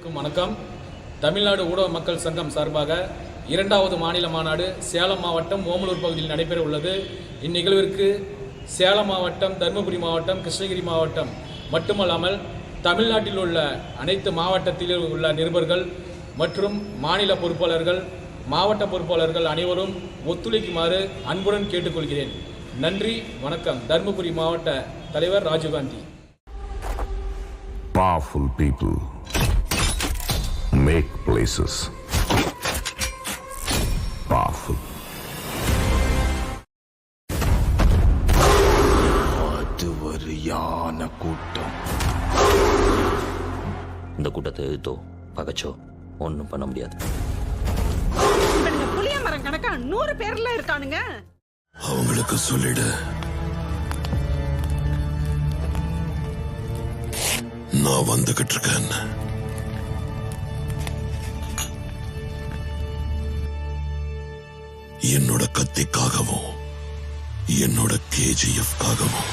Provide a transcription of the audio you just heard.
அனைவருக்கும் வணக்கம். தமிழ்நாடு ஊடக மக்கள் சங்கம் சார்பாக 2வது மாநில மாநாடு சேலம் மாவட்டம் ஓமலூர் பகுதியில் நடைபெற உள்ளது. இந்நிகழ்விற்கு சேலம் மாவட்டம், தருமபுரி மாவட்டம், கிருஷ்ணகிரி மாவட்டம் மட்டுமல்லாமல் தமிழ்நாட்டில் உள்ள அனைத்து மாவட்டத்திலும் உள்ள நிருபர்கள் மற்றும் மாநில பொறுப்பாளர்கள், மாவட்ட பொறுப்பாளர்கள் அனைவரும் ஒத்துழைக்குமாறு அன்புடன் கேட்டுக்கொள்கிறேன். நன்றி, வணக்கம். தருமபுரி மாவட்ட தலைவர் Rajiv Gandhi. Powerful people make places powerful. அது ஒரு யான கூட்டம். இந்த கூட்டத்தை எதிர்த்தோ பகச்சோ ஒன்றும் பண்ண முடியாது. புளிய மரம் கணக்கா 100 பேர்ல இருக்கானுங்க. அவங்களுக்கு சொல்லிடு, நான் வந்துகிட்டு இருக்கேன். என்னோட கத்திக்காகவும் என்னோட KGF காகவும்